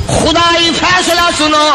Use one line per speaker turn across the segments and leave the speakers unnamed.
خدائی فیصلہ سنو،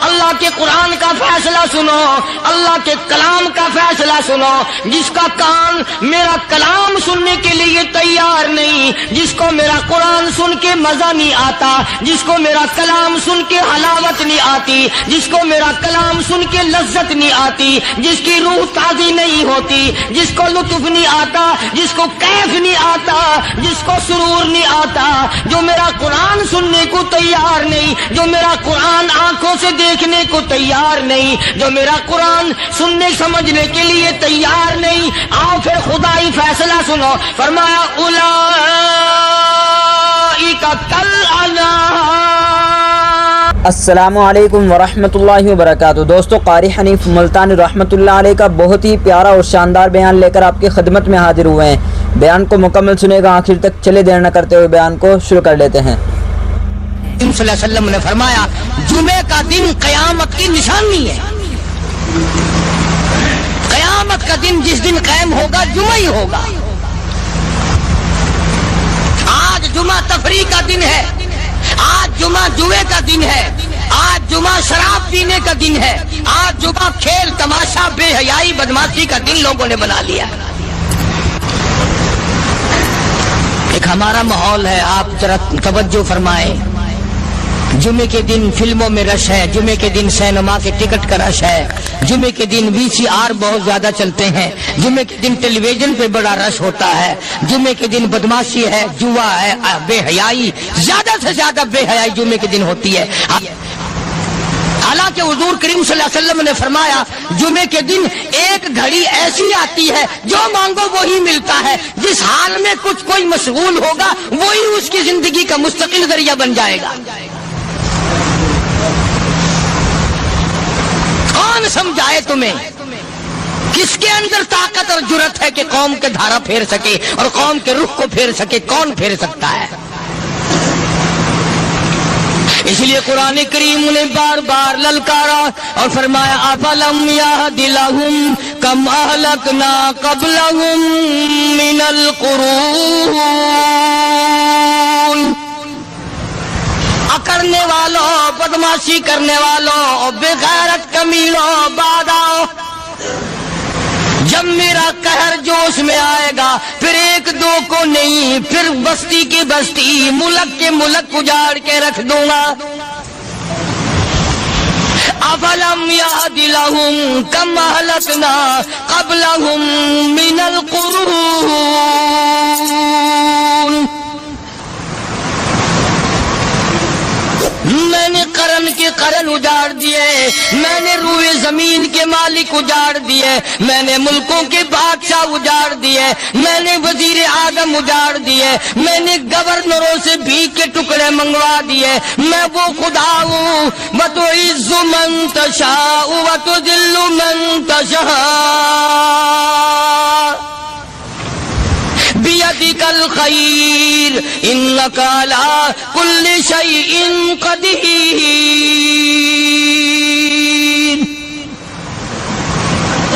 اللہ کے قرآن کا فیصلہ سنو، اللہ کے کلام کا فیصلہ سنو۔ جس کا کان میرا کلام سننے کے لیے تیار نہیں، جس کو میرا قرآن سن کے مزہ نہیں آتا، جس کو میرا کلام سن کے حلاوت نہیں آتی، جس کو میرا کلام سن کے لذت نہیں آتی، جس کی روح تازی نہیں ہوتی، جس کو لطف نہیں آتا، جس کو کیف نہیں آتا، جس کو سرور نہیں آتا، جو میرا قرآن سننے کو تیار نہیں، جو میرا قرآن آنکھوں سے دیکھنے کو تیار نہیں، جو میرا قرآن سننے سمجھنے کے لیے تیار نہیں، آؤ پھر خدائی فیصلہ سنو۔ فرمایا اولئک کالانعام۔
السلام علیکم ورحمۃ اللہ وبرکاتہ۔ دوستو، قاری حنیف ملتانی رحمۃ اللہ علیہ کا بہت ہی پیارا اور شاندار بیان لے کر آپ کی خدمت میں حاضر ہوئے ہیں۔ بیان کو مکمل سنے گا آخر تک، چلے دیر نہ کرتے ہوئے بیان کو شروع کر لیتے ہیں۔
صلی اللہ علیہ وسلم نے فرمایا جمعے کا دن قیامت کی نشانی ہے۔ قیامت کا دن جس دن قائم ہوگا جمعہ ہی ہوگا۔ آج جمعہ تفریح کا دن ہے، آج جمعہ جوئے کا دن ہے، آج جمعہ شراب پینے کا دن ہے، آج جمعہ کھیل تماشا بے حیائی بدماشی کا دن لوگوں نے بنا لیا۔ ایک ہمارا ماحول ہے، آپ ذرا توجہ فرمائیں۔ جمعے کے دن فلموں میں رش ہے، جمعے کے دن سینما کے ٹکٹ کا رش ہے، جمعے کے دن VCR بہت زیادہ چلتے ہیں، جمعے کے دن ٹیلی ویژن پہ بڑا رش ہوتا ہے، جمعے کے دن بدماشی ہے، جوا ہے، بے حیائی، زیادہ سے زیادہ بے حیائی جمعے کے دن ہوتی ہے۔ حالانکہ حضور کریم صلی اللہ علیہ وسلم نے فرمایا جمعے کے دن ایک گھڑی ایسی آتی ہے جو مانگو وہی ملتا ہے، جس حال میں کچھ کوئی مشغول ہوگا وہی اس کی زندگی کا مستقل ذریعہ بن جائے گا۔ کون سمجھائے تمہیں؟ کس کے اندر طاقت اور جرت ہے کہ قوم کے دھارا پھیر سکے اور قوم کے رخ کو پھیر سکے؟ کون پھیر سکتا ہے؟ اس لیے قرآن کریم نے بار بار للکارا اور فرمایا افلم یہد لہم کم اہلکنا قبلہم من القرون۔ اکڑنے والوں، بدماشی کرنے والوں، بے غیرت کمینوں، بعد آؤ، جب میرا قہر جوش میں آئے گا پھر ایک دو کو نہیں، پھر بستی کی بستی، ملک کے ملک اجاڑ کے رکھ دوں گا۔ افلم یہد لہم کم اہلکنا قبلہم من القرون۔ میں نے قرن کے قرن اجاڑ دیے، میں نے روئے زمین کے مالک اجاڑ دیے، میں نے ملکوں کے بادشاہ اجاڑ دیے، میں نے وزیر اعظم اجاڑ دیے، میں نے گورنروں سے بھیک کے ٹکڑے منگوا دیے۔ میں وہ خدا ہوں وتعز من تشاء وتذل من تشاء بیدک الخیر انک علی کل شیء قدیر۔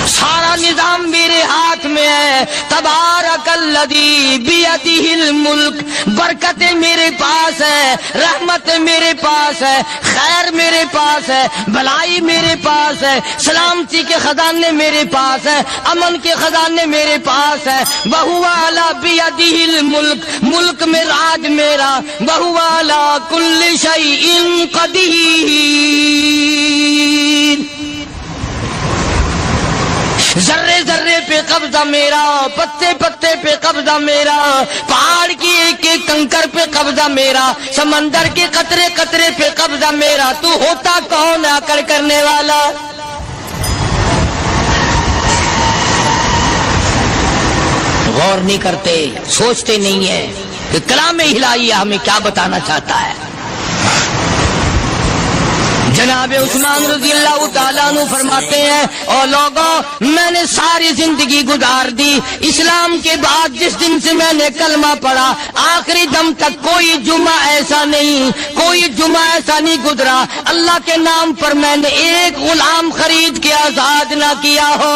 سارا نظام میرے ہاتھ میں ہے۔ تبارک الذی بیدہ الملک، برکتیں میرے پاس ہے، رحمت میرے پاس ہے، خیر میرے پاس ہے، بھلائی میرے پاس ہے، سلامتی کے خزانے میرے پاس ہے، امن کے خزانے میرے پاس ہے۔ وہو علی بیدہ الملک، ملک میں راج میرا، وہو علی کل شیء قدیر۔ ذرے ذرے پہ قبضہ میرا، پتے پتے پہ قبضہ میرا، پہاڑ کی ایک ایک کنکر پہ قبضہ میرا، سمندر کے قطرے قطرے پہ قبضہ میرا۔ تو ہوتا کون آکڑ کرنے والا؟ غور نہیں کرتے، سوچتے نہیں ہیں کہ کلام الہیہ ہمیں کیا بتانا چاہتا ہے۔ جناب عثمان رضی اللہ تعالیٰ عنہ فرماتے ہیں اور لوگوں، میں نے ساری زندگی گزار دی، اسلام کے بعد جس دن سے میں نے کلمہ پڑھا آخری دم تک کوئی جمعہ ایسا نہیں گزرا اللہ کے نام پر میں نے ایک غلام خرید کے آزاد نہ کیا ہو۔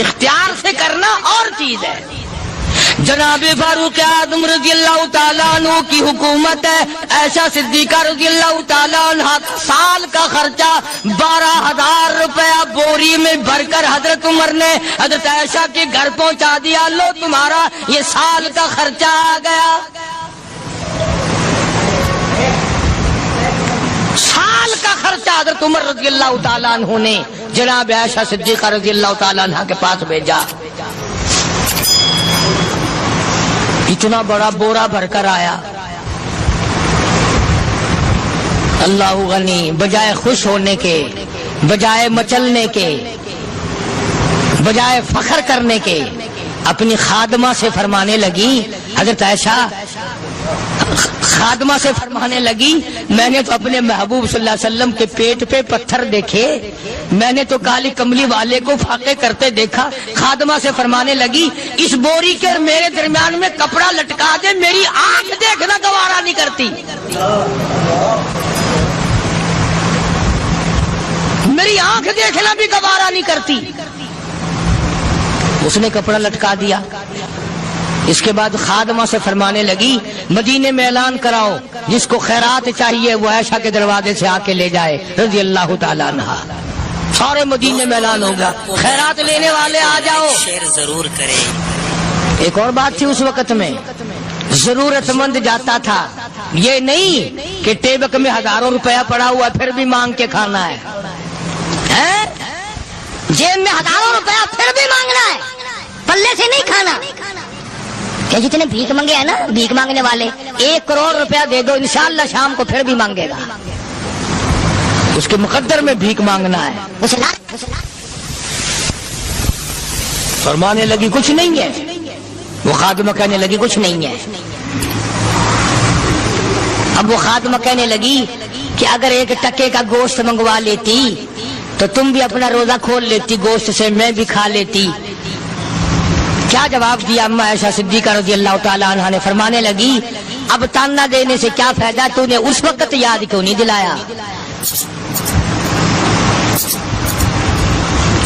اختیار سے کرنا اور چیز ہے. جناب فاروق اعظم رضی اللہ تعالیٰ عنہ کی حکومت ہے. عائشہ صدیقہ رضی اللہ تعالیٰ عنہ سال کا خرچہ 12,000 روپیہ بوری میں بھر کر حضرت عمر نے حضرت عائشہ کے گھر پہنچا دیا. لو تمہارا یہ سال کا خرچہ آ گیا. سال کا خرچہ حضرت عمر رضی اللہ تعالیٰ عنہ نے جناب عائشہ صدیقہ رضی اللہ تعالیٰ عنہ کے پاس بھیجا. اتنا بڑا بورا بھر کر آیا. اللہ غنی، بجائے خوش ہونے کے، بجائے مچلنے کے، بجائے فخر کرنے کے، اپنی خادمہ سے فرمانے لگی. حضرت عائشہ خادمہ سے فرمانے لگی میں نے تو اپنے محبوب صلی اللہ علیہ وسلم کے پیٹ پہ پتھر دیکھے، میں نے تو کالی کملی والے کو فاقے کرتے دیکھا. خادمہ سے فرمانے لگی اس بوری کے اور میرے درمیان میں کپڑا لٹکا دے، میری آنکھ دیکھنا گوارا نہیں کرتی، میری آنکھ دیکھنا بھی گوارا نہیں کرتی. اس نے کپڑا لٹکا دیا. اس کے بعد خادمہ سے فرمانے لگی مدینے میں اعلان کراؤ جس کو خیرات چاہیے وہ عائشہ کے دروازے سے آ کے لے جائے رضی اللہ تعالیٰ عنہ. سارے مدینے میں اعلان ہوگا خیرات لینے والے آ جاؤ.
شیئر ضرور کریں.
ایک اور بات تھی اس وقت میں، ضرورت مند جاتا تھا، یہ نہیں کہ ٹیبک میں ہزاروں روپیہ پڑا ہوا پھر بھی مانگ کے کھانا ہے، جیب میں ہزاروں روپیہ پھر بھی مانگنا ہے، پلے سے نہیں کھانا. کہ جتنے بھیک مانگے ہیں نا بھیک مانگنے والے، 1 کروڑ روپیہ دے دو انشاءاللہ شام کو پھر بھی مانگے گا. اس کے مقدر میں بھیک مانگنا ہے. فرمانے لگی کچھ نہیں ہے. وہ خادمہ کہنے لگی کچھ نہیں ہے. اب وہ خادمہ کہنے لگی کہ اگر 1 ٹکے کا گوشت منگوا لیتی تو تم بھی اپنا روزہ کھول لیتی، گوشت سے میں بھی کھا لیتی. کیا جواب دیا اما عائشہ صدیقہ رضی اللہ تعالیٰ عنہ نے؟ فرمانے لگی اب تانا دینے سے کیا فائدہ، تو نے اس وقت یاد کیوں نہیں دلایا؟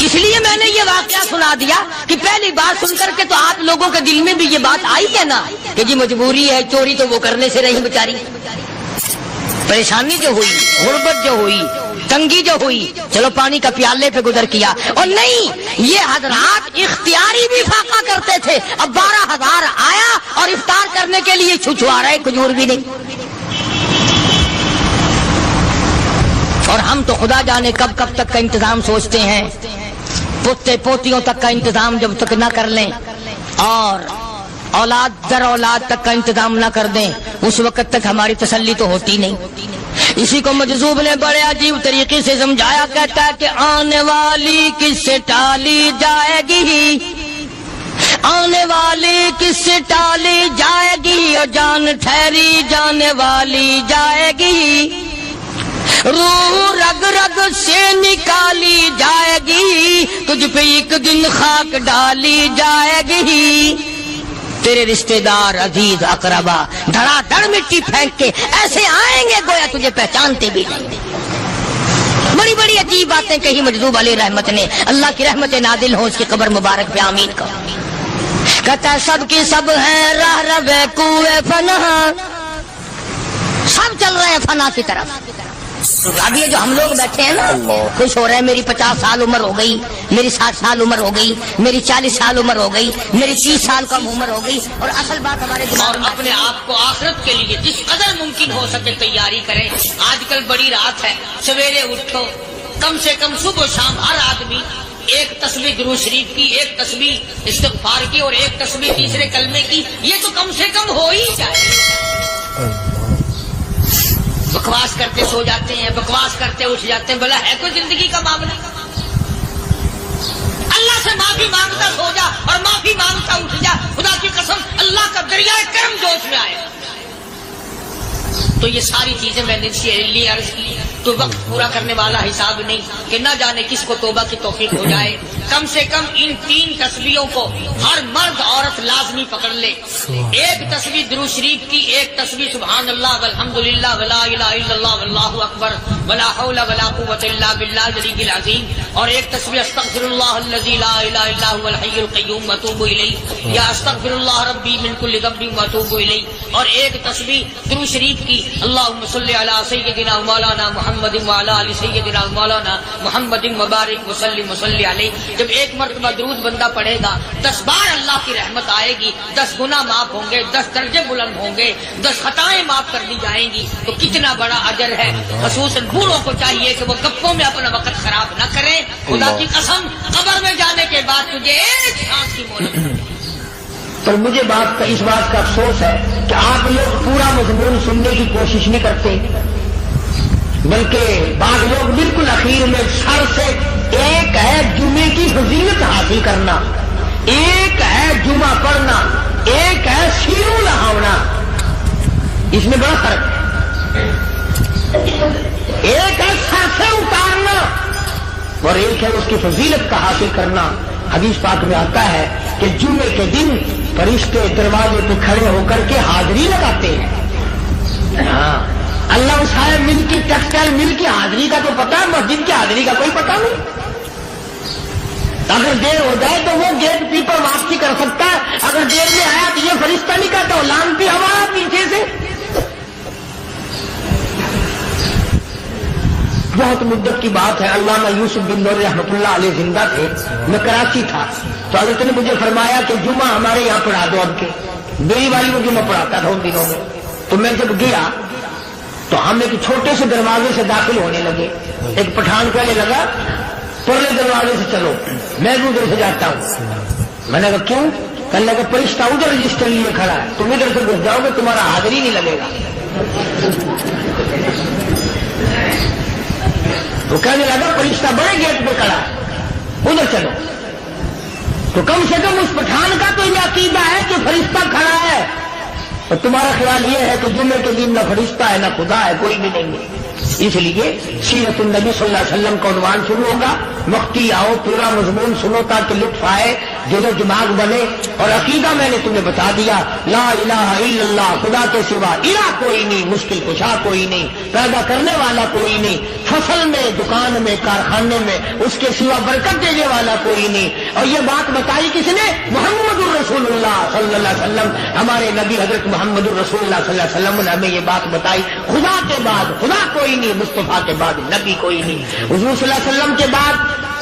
اس لیے میں نے یہ واقعہ سنا دیا کہ پہلی بات سن کر کے تو آپ لوگوں کے دل میں بھی یہ بات آئی ہے نا کہ جی مجبوری ہے، چوری تو وہ کرنے سے رہی بیچاری، پریشانی جو ہوئی، غربت جو ہوئی، تنگی جو ہوئی، چلو پانی کا پیالے پہ گزر کیا. اور نہیں، یہ حضرات اختیاری بھی فاقہ کرتے تھے. اب 12,000 آیا اور افطار کرنے کے لیے چھچوا رہے کھجور بھی نہیں. اور ہم تو خدا جانے کب کب تک کا انتظام سوچتے ہیں، پوتے پوتیوں تک کا انتظام جب تک نہ کر لیں اور اولاد در اولاد تک کا انتظام نہ کر دیں اس وقت تک ہماری تسلی تو ہوتی نہیں. اسی کو مجذوب نے بڑے عجیب طریقے سے سمجھایا، کہتا ہے کہ آنے والی کس سے ٹالی جائے گی، آنے والی کس سے ٹالی جائے گی، اور جان ٹھہری جانے والی جائے گی، روح رگ رگ سے نکالی جائے گی، تجھ پہ ایک دن خاک ڈالی جائے گی. تیرے رشتہ دار عزیز اقربا دھڑا دھڑ مٹی پھینک کے ایسے آئیں گے گویا تجھے پہچانتے بھی نہیں. بڑی بڑی عجیب باتیں کہی مجذوب علیہ رحمت نے. اللہ کی رحمت نازل ہو اس کی قبر مبارک پہ آمین کا. کہتا ہے سب کی سب ہیں راہ رب کوئے فنا، سب چل رہے ہیں فنا کی طرف. اب یہ جو ہم لوگ بیٹھے ہیں نا خوش ہو رہے ہیں، میری 50 سال عمر ہو گئی، میری 60 سال عمر ہو گئی، میری 40 سال عمر ہو گئی، میری 30 سال کم عمر ہو گئی. اور اصل بات ہمارے دماغ میں اپنے آپ کو آخرت کے لیے جس قدر ممکن ہو سکے تیاری کریں. آج کل بڑی رات ہے، سویرے اٹھو، کم سے کم صبح و شام ہر آدمی 1 تسبیح درود شریف کی، 1 تسبیح استغفار کی اور 1 تسبیح تیسرے کلمے کی. یہ تو کم سے کم ہو ہی جائے. بکواس کرتے سو جاتے ہیں، بکواس کرتے اٹھ جاتے ہیں. بلا ہے کوئی زندگی کا معاملہ؟ اللہ سے معافی مانگتا سو جا اور معافی مانگتا اٹھ جا. خدا کی قسم اللہ کا دریائے کرم جوش میں آئے. تو یہ ساری چیزیں میں نے عرض کی. تو وقت پورا کرنے والا حساب نہیں کہ نہ جانے کس کو توبہ کی توفیق ہو جائے. کم سے کم ان 3 تسبیحوں کو ہر مرد عورت لازمی پکڑ لے. ایک تسبیح درود شریف کی، ایک تسبیح سبحان اللہ والحمدللہ ولا الہ الا اللہ واللہ اکبر ولا حول ولا قوۃ الا باللہ العلی العظیم، اور ایک تسبیح استغفر اللہ الذی لا الہ الا هو الحی القیوم واتوب الیہ، یا استغفر اللہ ربی من کل ذنب واتوب الیہ، اور ایک تسبیح درود شریف کی اللہم صلی علی سیدنا مولانا محمد وعلی آل سیدنا مولانا محمد مبارک وسلم وصلی علیہ. جب ایک مرتبہ درود بندہ پڑھے گا 10 بار اللہ کی رحمت آئے گی، 10 گناہ معاف ہوں گے، 10 درجے بلند ہوں گے، 10 خطائیں معاف کر دی جائیں گی. تو کتنا بڑا اجر ہے. خصوصاً بوڑھوں کو چاہیے کہ وہ گپوں میں اپنا وقت خراب نہ کریں. خدا کی قسم قبر میں جانے کے بعد تجھے ایک سانس کی مہلت ملے.
پر مجھے اس بات کا افسوس ہے کہ آپ لوگ پورا مضمون سننے کی کوشش نہیں کرتے، بلکہ بعض لوگ بالکل اخیر میں سر سے ایک ہے جمعے کی فضیلت حاصل کرنا، ایک ہے جمعہ پڑھنا، ایک ہے سیروں لہاونا. اس میں بڑا فرق ہے. ایک ہے سر سے اتارنا اور ایک ہے اس کی فضیلت کا حاصل کرنا. حدیث پاک میں آتا ہے کہ جمعے کے دن فرشتے دروازے پہ کھڑے ہو کر کے حاضری لگاتے ہیں. ہاں، اللہ صاحب مل کی ٹیکسٹائل مل کی حاضری کا تو پتا ہے، مسجد کی حاضری کا کوئی پتا نہیں. اگر دیر ہو جائے تو وہ گیٹ کیپر واپسی کر سکتا ہے، اگر دیر میں آیا تو یہ فرشتہ نہیں کہتا، لانتی ہوا پیچھے سے. بہت مدت کی بات ہے، علامہ یوسف بن نور رحمۃ اللہ علیہ زندہ تھے. میں کراچی تھا تو حضرت نے مجھے فرمایا کہ جمعہ ہمارے یہاں پڑھا دو. اب کے میری والی کو جمعہ پڑھاتا تھا ان دنوں میں. تو میں جب گیا تو ہم ایک چھوٹے سے دروازے سے داخل ہونے لگے. ایک پٹھان کہنے لگا پرلے دروازے سے چلو، میں بھی ادھر سے جاتا ہوں. میں نے کہا کیوں؟ کہنے لگا فرشتہ ادھر رجسٹر لیے کھڑا ہے، تم ادھر سے گھس جاؤ گے تمہارا حاضری نہیں لگے گا. تو کہنے لگا فرشتہ بڑے گیٹ پہ کھڑا ہے، ادھر چلو. تو کم سے کم اس پٹھان کا تو یہ عقیدہ ہے کہ فرشتہ کھڑا ہے، اور تمہارا خیال یہ ہے کہ جمعے کے دن نہ فرشتہ ہے نہ خدا ہے، کوئی بھی نہیں ہے. اس لیے سیرت النبی صلی اللہ علیہ وسلم کا عنوان شروع ہوگا. وقتی آؤ پورا مضمون سنو تاکہ لطف آئے، دل و دماغ بنے. اور عقیدہ میں نے تمہیں بتا دیا، لا الہ الا اللہ، خدا کے سوا الہ کوئی نہیں، مشکل کشا کوئی نہیں، پیدا کرنے والا کوئی نہیں، فصل میں دکان میں کارخانے میں اس کے سوا برکت دینے والا کوئی نہیں. اور یہ بات بتائی کس نے؟ محمد الرسول اللہ صلی اللہ علیہ وسلم. ہمارے نبی حضرت محمد الرسول اللہ صلی اللہ علیہ وسلم نے ہمیں یہ بات بتائی. خدا کے بعد خدا کوئی نہیں، مصطفیٰ کے بعد نبی کوئی نہیں. حضور صلی اللہ علیہ وسلم کے بعد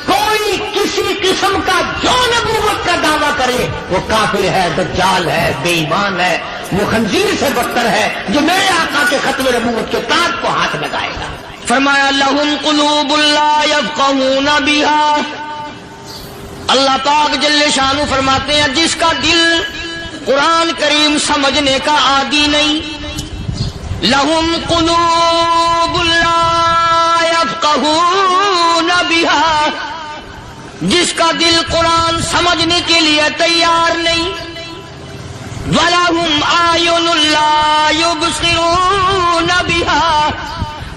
کوئی کسی قسم کا جو نبوت کا دعویٰ کرے وہ کافر ہے، دجال ہے، بے ایمان ہے، وہ خنزیر سے بدتر ہے جو میرے آقا کے ختم نبوت کے تاج کو ہاتھ لگائے گا.
فرمایا لہم قلوب لا یفقہون بہا. اللہ پاک جل شانہ فرماتے ہیں جس کا دل قرآن کریم سمجھنے کا عادی نہیں. لہم قلوب لا یفقہون بہا، جس کا دل قرآن سمجھنے کے لیے تیار نہیں. وَلَهُمْ أَعْيُنٌ لَا يُبْصِرُونَ بِهَا،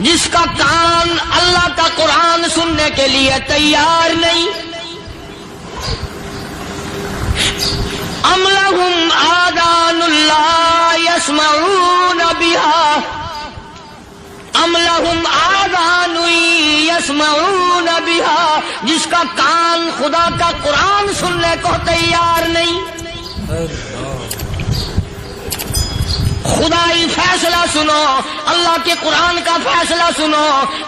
جس کا کان اللہ کا قرآن سننے کے لیے تیار نہیں. أَمْ لَهُمْ آذَانٌ لَا يَسْمَعُونَ بِهَا، أَمْ لَهُمْ آذَانٌ يَسْمَعُونَ بِهَا، جس کا کان خدا کا قرآن سننے کو تیار نہیں. خدائی فیصلہ سنو، اللہ کے قرآن کا فیصلہ سنو،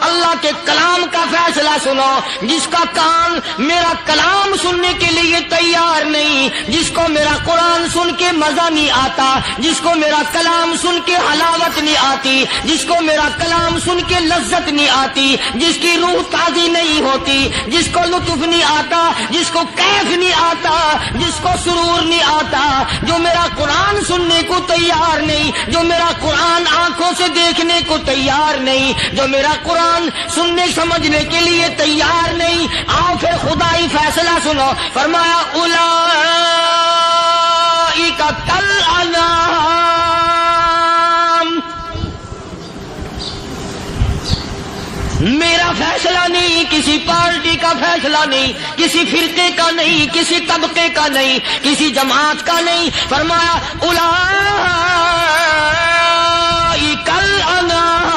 اللہ کے کلام کا فیصلہ سنو. جس کا کان میرا کلام سننے کے لیے تیار نہیں، جس کو میرا قرآن سن کے مزہ نہیں آتا، جس کو میرا کلام سن کے حلاوت نہیں آتی، جس کو میرا کلام سن کے لذت نہیں آتی، جس کی روح تازی نہیں ہوتی، جس کو لطف نہیں آتا، جس کو کیف نہیں آتا، جس کو سرور نہیں آتا، جو میرا قرآن سننے کو تیار نہیں، جو میرا قرآن آنکھوں سے دیکھنے کو تیار نہیں، جو میرا قرآن سننے سمجھنے کے لیے تیار نہیں. آؤ پھر خدائی فیصلہ سنو. فرمایا اولئک کالانعام، میرا فیصلہ نہیں، کسی پارٹی کا فیصلہ نہیں، کسی فرقے کا نہیں، کسی طبقے کا نہیں، کسی جماعت کا نہیں. فرمایا اولئک الانعام.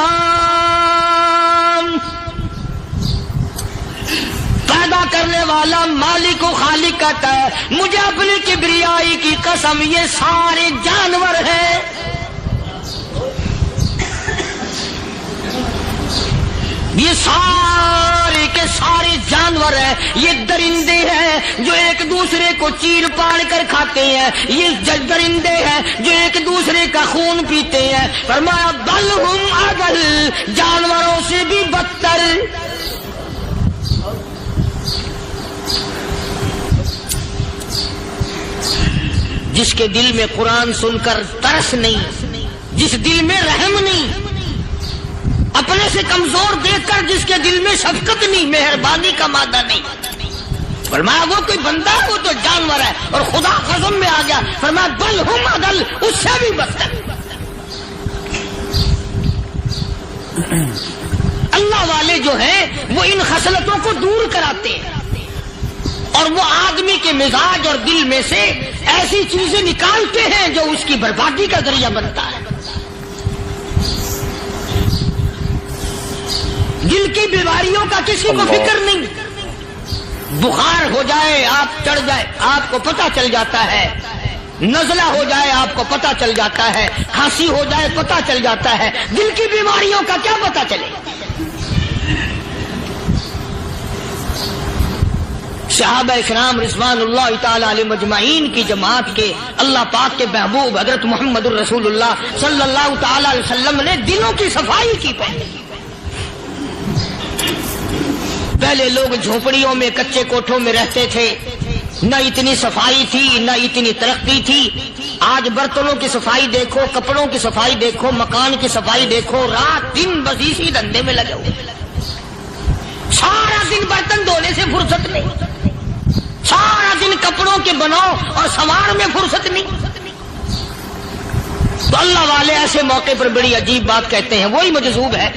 پیدا کرنے والا مالک و خالق کہتا ہے مجھے اپنی کبریائی کی قسم یہ سارے جانور ہیں. یہ سارے کے سارے جانور ہیں، یہ درندے ہیں جو ایک دوسرے کو چیر پاڑ کر کھاتے ہیں، یہ درندے ہیں جو ایک دوسرے کا خون پیتے ہیں. فرمایا بل ہم اضل، جانوروں سے بھی بدتر. جس کے دل میں قرآن سن کر ترس نہیں، جس دل میں رحم نہیں، اپنے سے کمزور دیکھ کر جس کے دل میں شفقت نہیں، مہربانی کا مادہ نہیں. فرمایا وہ کوئی بندہ، وہ تو جانور ہے. اور خدا قسم میں آ گیا فرمایا بل ہم اضل، اس سے بھی بدتر. اللہ والے جو ہیں وہ ان خصلتوں کو دور کراتے ہیں اور وہ آدمی کے مزاج اور دل میں سے ایسی چیزیں نکالتے ہیں جو اس کی بربادی کا ذریعہ بنتا ہے. دل کی بیماریوں کا کسی کو فکر نہیں. بخار ہو جائے آپ چڑھ جائے آپ کو پتہ چل جاتا ہے، نزلہ ہو جائے آپ کو پتہ چل جاتا ہے، کھانسی ہو جائے پتہ چل جاتا ہے. دل کی بیماریوں کا کیا پتہ چلے؟ صحابہ کرام رضوان اللہ تعالی علیہ مجمعین کی جماعت کے اللہ پاک کے محبوب حضرت محمد الرسول اللہ صلی اللہ تعالی علیہ وسلم نے دلوں کی صفائی کی. پہلے لوگ جھونپڑیوں میں کچے کوٹھوں میں رہتے تھے، نہ اتنی صفائی تھی نہ اتنی ترقی تھی. آج برتنوں کی صفائی دیکھو، کپڑوں کی صفائی دیکھو، مکان کی صفائی دیکھو، رات دن بس اسی دھندے میں لگے ہوئے. سارا دن برتن دھونے سے فرصت نہیں، سارا دن کپڑوں کے بناؤ اور سوار میں فرصت نہیں. تو اللہ والے ایسے موقع پر بڑی عجیب بات کہتے ہیں. وہی مجذوب ہے،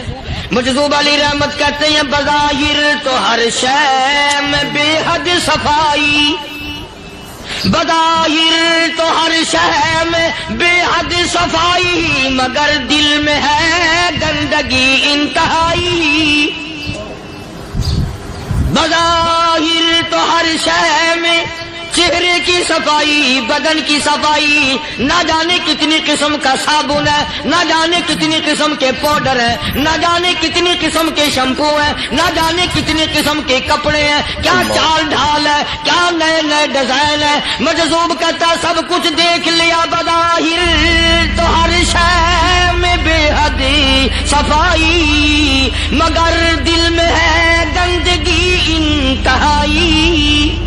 مجذوب علی رحمت کہتے ہیں بظاہر تو ہر شے میں بے حد صفائی، بظاہر تو ہر شے میں بے حد صفائی، مگر دل میں ہے گندگی انتہائی. بظاہر تو ہر شے میں چہرے کی صفائی، بدن کی صفائی، نہ جانے کتنی قسم کا صابن ہے، نہ جانے کتنی قسم کے پاؤڈر ہیں، نہ جانے کتنی قسم کے شیمپو ہیں، نہ جانے کتنی قسم کے کپڑے ہیں، کیا چال ڈھال ہے، کیا نئے نئے ڈیزائن ہے. مجذوب کہتا سب کچھ دیکھ لیا، بظاہر تو ہر شے میں بے حد صفائی، مگر دل میں ہے گندگی انتہائی.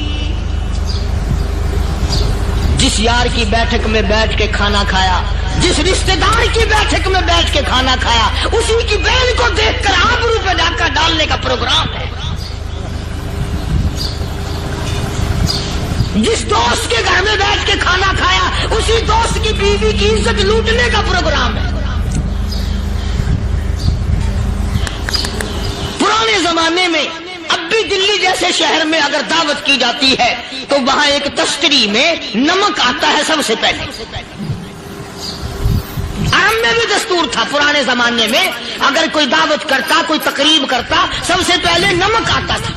جس یار کی بیٹھک میں بیٹھ کے کھانا کھایا، جس رشتہ دار کی بیٹھک میں بیٹھ کے کھانا کھایا، اسی کی بہن کو دیکھ کر آبرو پہ ڈاکہ ڈالنے کا پروگرام ہے. جس دوست کے گھر میں بیٹھ کے کھانا کھایا، اسی دوست کی بیوی کی عزت لوٹنے کا پروگرام ہے. پرانے زمانے میں اب بھی دلی جیسے شہر میں اگر دعوت کی جاتی ہے تو وہاں ایک تشتری میں نمک آتا ہے سب سے پہلے. عرب میں بھی دستور تھا پرانے زمانے میں، اگر کوئی دعوت کرتا، کوئی تقریب کرتا، سب سے پہلے نمک آتا تھا.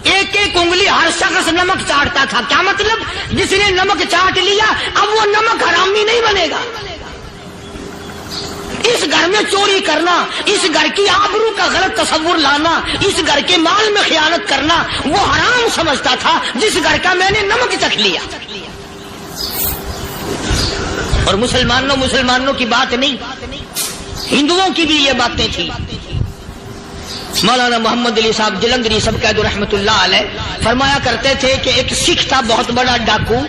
ایک ایک انگلی ہر شخص نمک چاٹتا تھا. کیا مطلب؟ جس نے نمک چاٹ لیا اب وہ نمک حرامی نہیں بنے گا. اس گھر میں چوری کرنا، اس گھر کی آبرو کا غلط تصور لانا، اس گھر کے مال میں خیانت کرنا وہ حرام سمجھتا تھا جس گھر کا میں نے نمک چکھ لیا. اور مسلمانوں کی بات نہیں، ہندوؤں کی بھی یہ باتیں تھیں. مولانا محمد علی صاحب جلندری سب قید رحمت اللہ علیہ فرمایا کرتے تھے کہ ایک سکھ تھا بہت بڑا ڈاکو،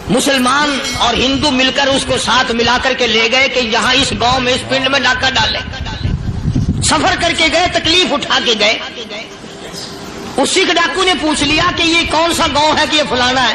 مسلمان اور ہندو مل کر اس کو ساتھ ملا کر کے لے گئے کہ یہاں اس گاؤں میں اس پنڈ میں ڈاکہ ڈالے. سفر کر کے گئے، تکلیف اٹھا کے گئے. اس سکھ ڈاکو نے پوچھ لیا کہ یہ کون سا گاؤں ہے کہ یہ فلانا ہے.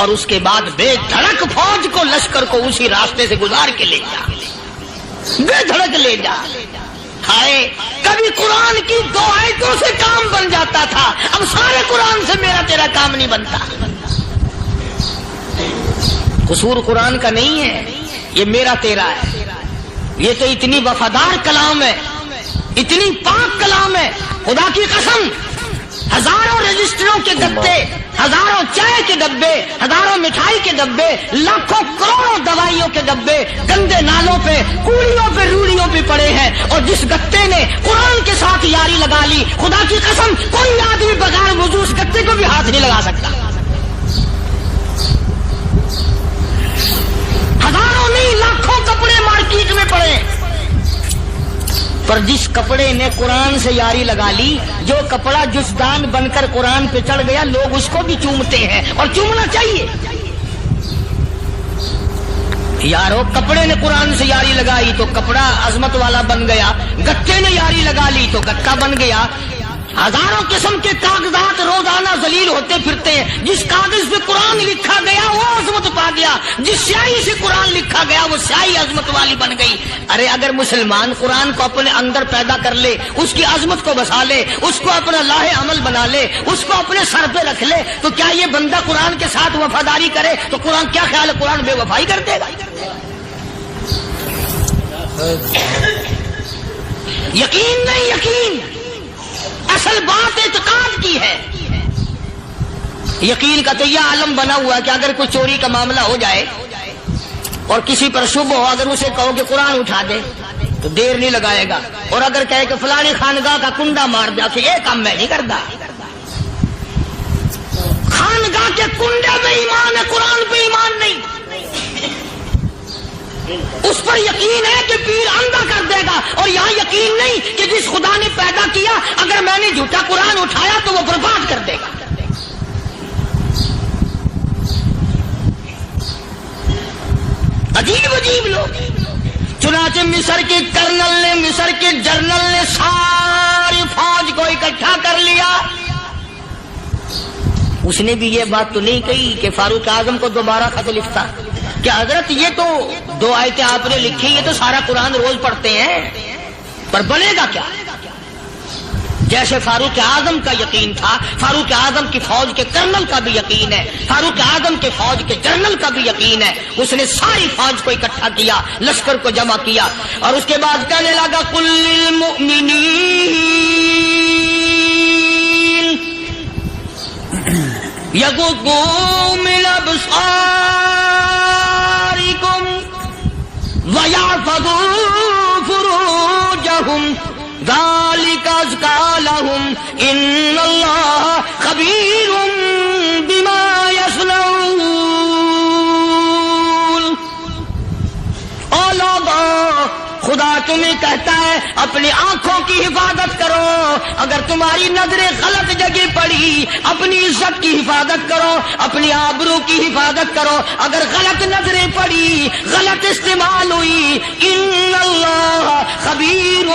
اور اس کے بعد بے دھڑک فوج کو، لشکر کو اسی راستے سے گزار کے لے جا، بے دھڑک لے جا۔ ہائے کبھی قرآن کی 2 آیتوں سے کام بن جاتا تھا، اب سارے قرآن سے میرا تیرا کام نہیں بنتا۔ قصور قرآن کا نہیں ہے، یہ میرا تیرا ہے۔ یہ تو اتنی وفادار کلام ہے، اتنی پاک کلام ہے، خدا کی قسم ہزاروں رجسٹروں کے گتے، ہزاروں چائے کے ڈبے، ہزاروں مٹھائی کے ڈبے، لاکھوں کروڑوں دوائیوں کے ڈبے گندے نالوں پہ، کوڑیوں پہ، روڑیوں پہ پڑے ہیں، اور جس گتے نے قرآن کے ساتھ یاری لگا لی، خدا کی قسم کوئی آدمی بغیر وضو اس گتے کو بھی ہاتھ نہیں لگا سکتا۔ ہزاروں نہیں لاکھوں کپڑے مارکیٹ میں پڑے، پر جس کپڑے نے قرآن سے یاری لگا لی، جو کپڑا جسدان بن کر قرآن پہ چڑھ گیا، لوگ اس کو بھی چومتے ہیں، اور چومنا چاہیے۔ یارو کپڑے نے قرآن سے یاری لگائی تو کپڑا عظمت والا بن گیا، گتے نے یاری لگا لی تو گتا بن گیا۔ ہزاروں قسم کے کاغذات روزانہ ذلیل ہوتے پھرتے ہیں، جس کاغذ پہ قرآن لکھا گیا وہ عظمت پا گیا، جس سیاہی سے قرآن لکھا گیا وہ سیاہی عظمت والی بن گئی۔ ارے اگر مسلمان قرآن کو اپنے اندر پیدا کر لے، اس کی عظمت کو بسا لے، اس کو اپنا لاہ عمل بنا لے، اس کو اپنے سر پہ رکھ لے، تو کیا یہ بندہ قرآن کے ساتھ وفاداری کرے تو قرآن کیا خیال ہے قرآن بے وفائی کر دے گا؟ یقین نہیں، یقین اصل بات اعتقاد کی ہے۔ یقین کا تو یہ عالم بنا ہوا ہے کہ اگر کوئی چوری کا معاملہ ہو جائے اور کسی پر شبہ ہو، اگر اسے کہو کہ قرآن اٹھا دے تو دیر نہیں لگائے گا، اور اگر کہے کہ فلانی خانگاہ کا کنڈا مار دیا کہ یہ کام میں نہیں کرتا۔ خانگاہ کے کنڈے میں ایمان ہے، قرآن پہ ایمان نہیں۔ اس پر یقین ہے کہ پیر اندھا کر دے گا، اور یہاں یقین نہیں کہ جس خدا نے پیدا کیا اگر میں نے جھوٹا قرآن اٹھایا تو وہ برباد کر دے گا۔ عجیب عجیب لوگ۔ چنانچہ مصر کے کرنل نے، مصر کے جنرل نے ساری فوج کو اکٹھا کر لیا۔ اس نے بھی یہ بات تو نہیں کہی کہ فاروق اعظم کو دوبارہ خط لکھتا کہ حضرت یہ تو 2 آیتیں آپ نے لکھی، یہ تو سارا قرآن روز پڑھتے ہیں، پر بنے گا کیا؟ جیسے فاروق اعظم کا یقین تھا، فاروق اعظم کی فوج کے کرنل کا بھی یقین ہے، فاروق اعظم کے فوج کے جنرل کا بھی یقین ہے۔ اس نے ساری فوج کو اکٹھا کیا، لشکر کو جمع کیا، اور اس کے بعد کہنے لگا قل للمؤمنین یغضوا من ابصارکم وَيَحْفَظُوا فُرُوجَهُمْ ذَلِكَ أَزْكَىٰ لَهُمْ إِنَّ اللَّهَ خَبِيرٌ بِمَا يَصْنَعُونَ۔ او لوگو، خدا تمہیں کہتا ہے اپنی آنکھوں کی حفاظت کرو، اگر تمہاری نظریں غلط جگہ پڑی اپنی عزت کی حفاظت کرو، اپنی آبرو کی حفاظت کرو۔ اگر غلط نظریں پڑی، غلط استعمال ہوئی، ان اللہ خبیر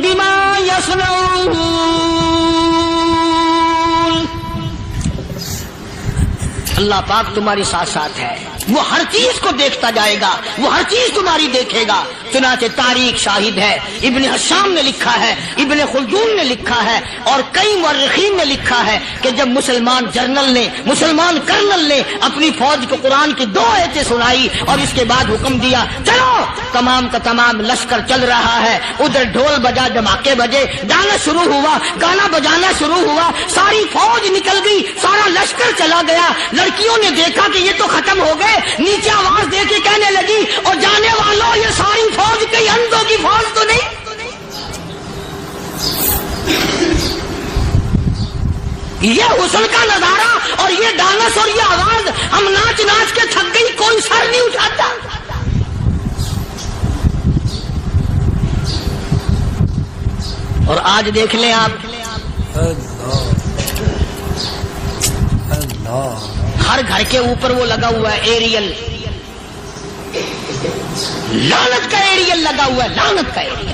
بما یصنعون، اللہ پاک تمہارے ساتھ ساتھ ہے، وہ ہر چیز کو دیکھتا جائے گا، وہ ہر چیز تمہاری دیکھے گا۔ چنانچہ تاریخ شاہد ہے، ابن حشام نے لکھا ہے، ابن خلدون نے لکھا ہے، اور کئی مورخین نے لکھا ہے کہ جب مسلمان جنرل نے، مسلمان کرنل نے اپنی فوج کو قرآن کی 2 آیتیں سنائی اور اس کے بعد حکم دیا چلو، تمام کا تمام لشکر چل رہا ہے، ادھر ڈھول بجا، دھماکے بجے، گانا شروع ہوا، گانا بجانا شروع ہوا، ساری فوج نکل گئی، سارا لشکر چلا گیا۔ لڑکیوں نے دیکھا کہ یہ تو ختم ہو گئے، نیچے آواز دے کے کہنے لگی اور جانے والوں یہ ساری فوج کئی اندھوں کی فوج تو نہیں؟ یہ حسن کا نظارہ اور یہ ڈانس اور یہ آواز، ہم ناچ ناچ کے تھک گئی، کوئی سر نہیں اٹھاتا۔ اور آج دیکھ لیں آپ، ہر گھر کے اوپر وہ لگا ہوا ہے ایریل، لعنت کا ایریل لگا ہوا ہے، لعنت کا ایریل۔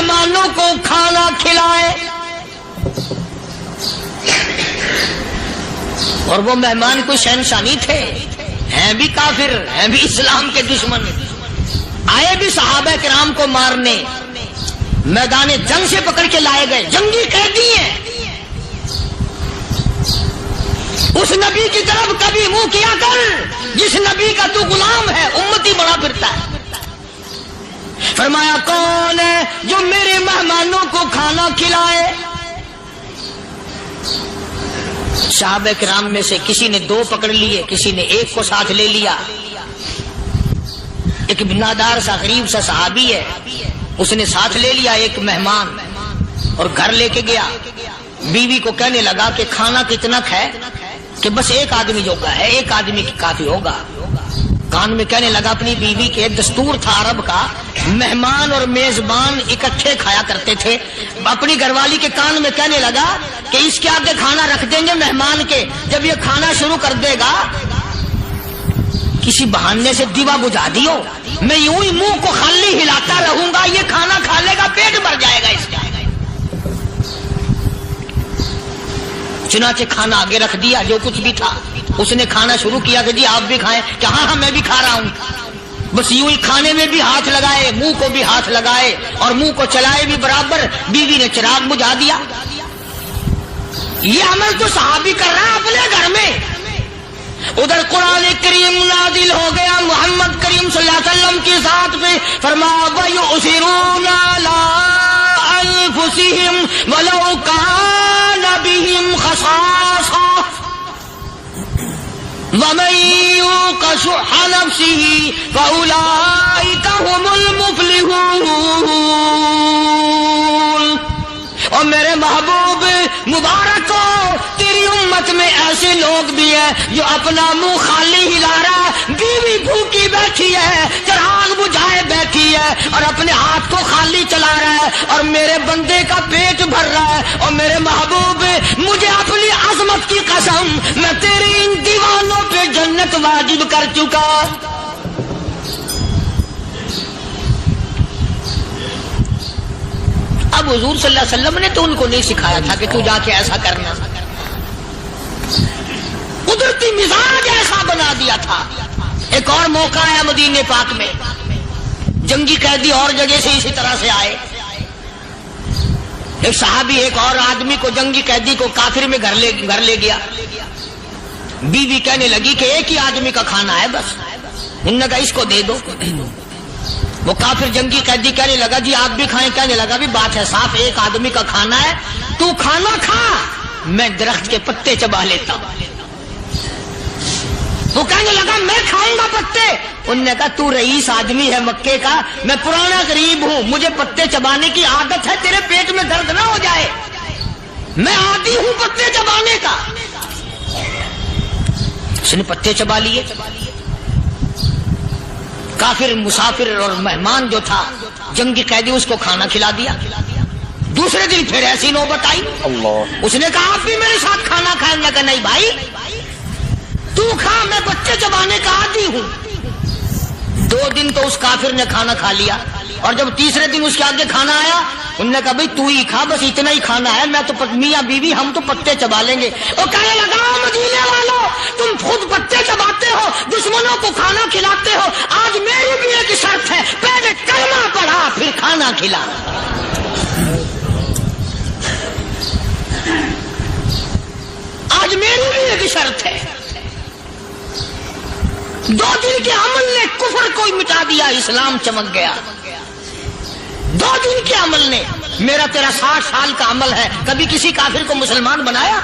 مہمانوں کو کھانا کھلائے، اور وہ مہمان کوئی شہنشاہ نہیں تھے، ہیں بھی کافر، ہیں بھی اسلام کے دشمن، آئے بھی صحابہ کرام کو مارنے، میدان جنگ سے پکڑ کے لائے گئے، جنگی قیدی ہیں۔ اس نبی کی طرف کبھی منہ کیا کر جس نبی کا تو غلام ہے، امتی بڑا پھرتا ہے۔ فرمایا کون ہے جو میرے مہمانوں کو کھانا کھلائے؟ صحابہ کرام میں سے کسی نے 2 پکڑ لیے، کسی نے 1 کو ساتھ لے لیا۔ ایک بنادار سا غریب سا صحابی ہے، اس نے ساتھ لے لیا ایک مہمان اور گھر لے کے گیا۔ بیوی کو کہنے لگا کہ کھانا کتنا ہے؟ کہ بس 1 آدمی جوگا ہے، 1 آدمی کی کافی ہوگا۔ کان میں کہنے لگا اپنی بیوی کے، دستور تھا عرب کا، مہمان اور میزبان اکٹھے کھایا کرتے تھے۔ اپنی گھر والی کے کان میں کہنے لگا کہ اس کے آگے کھانا رکھ دیں گے مہمان کے، جب یہ کھانا شروع کر دے گا کسی بہانے سے دیوا بجھا دیو، میں یوں ہی منہ کو خالی ہلاتا رہوں گا، یہ کھانا کھا لے گا، پیٹ بھر جائے گا اس کا۔ چنانچہ کھانا آگے رکھ دیا، جو کچھ بھی تھا اس نے کھانا شروع کیا کہ جی آپ بھی کھائیں، کہ ہاں میں بھی کھا رہا ہوں۔ بس یوں ہی کھانے میں بھی ہاتھ لگائے، منہ کو بھی ہاتھ لگائے اور منہ کو چلائے بھی برابر۔ بیوی نے چراغ بجھا دیا۔ یہ عمل تو صحابی کر رہا ہے اپنے گھر میں۔ ادھر قرآن کریم نازل ہو گیا محمد کریم صلی اللہ علیہ وسلم کی ذات پہ، فرمایا وَيُؤْثِرُونَ عَلَىٰ أَنفُسِهِمْ وَلَوْ كَانَ بِهِمْ خَصَاصَةٌ وَمَن يُوقَ شُحَّ نَفْسِهِ فَأُولَٰئِكَ هُمُ الْمُفْلِحُونَ۔ اور میرے محبوب مبارک ہو، تیری امت میں ایسے لوگ بھی ہیں جو اپنا منہ خالی ہلا رہا ہے، بیوی بھوکی بیٹھی ہے، چراغ بجھائے بیٹھی ہے اور اپنے ہاتھ کو خالی چلا رہا ہے، اور میرے بندے کا پیٹ بھر رہا ہے۔ اور میرے محبوب مجھے اپنی عظمت کی قسم، میں تیری ان دیوانوں پہ جنت واجب کر چکا۔ اب حضور صلی اللہ علیہ وسلم نے تو ان کو نہیں سکھایا تھا کہ تو جا کے ایسا کرنا، قدرتی مزاج ایسا بنا دیا تھا۔ ایک اور موقع ہے مدینے پاک میں، جنگی قیدی اور جگہ سے اسی طرح سے آئے۔ ایک صحابی ایک اور آدمی کو، جنگی قیدی کو کافر میں گھر لے گیا۔ بیوی کہنے لگی کہ 1 ہی آدمی کا کھانا ہے بس، انہوں نے کہا اس کو دے دو۔ وہ کافر جنگی قیدی کہنے لگا جی آپ بھی کھائیں، کہنے لگا بھی بات ہے صاف، 1 آدمی کا کھانا ہے، تو کھانا کھا، میں درخت کے پتے چبا لیتا ہوں۔ وہ کہنے لگا میں کھاؤں گا پتے، انہوں نے کہا تو رئیس آدمی ہے مکے کا، میں پرانا غریب ہوں، مجھے پتے چبانے کی عادت ہے، تیرے پیٹ میں درد نہ ہو جائے، میں عادی ہوں پتے چبانے کا۔ اس نے پتے چبا لیے۔ کافر مسافر اور مہمان جو تھا جنگی قیدی، اس کو کھانا کھلا دیا۔ دوسرے دن پھر ایسی نوبت آئی، اس نے کہا آپ بھی میرے ساتھ کھانا کھائیں گے؟ کہ نہیں بھائی تو کھا، میں بچے چبانے کا عادی ہوں۔ 2 دن تو اس کافر نے کھانا کھا لیا، اور جب تیسرے دن اس کے آگے کھانا آیا، انہوں نے کہا بھائی تو ہی کھا، بس اتنا ہی کھانا ہے، میں تو میاں بیوی ہم تو پتے چبا لیں گے۔ اور کہنے لگا مدینے والوں تم خود پتے چباتے ہو، دشمنوں کو کھانا کھلاتے ہو، آج میری بھی ایک شرط ہے، پہلے کلمہ پڑھا پھر کھانا کھلا۔ آج میری بھی ایک شرط ہے۔ 2 دن کے عمل نے کفر کو مٹا دیا، اسلام چمک گیا۔ 2 دن کے عمل نے، میرا تیرا 60 سال کا عمل ہے، کبھی کسی کافر کو مسلمان بنایا؟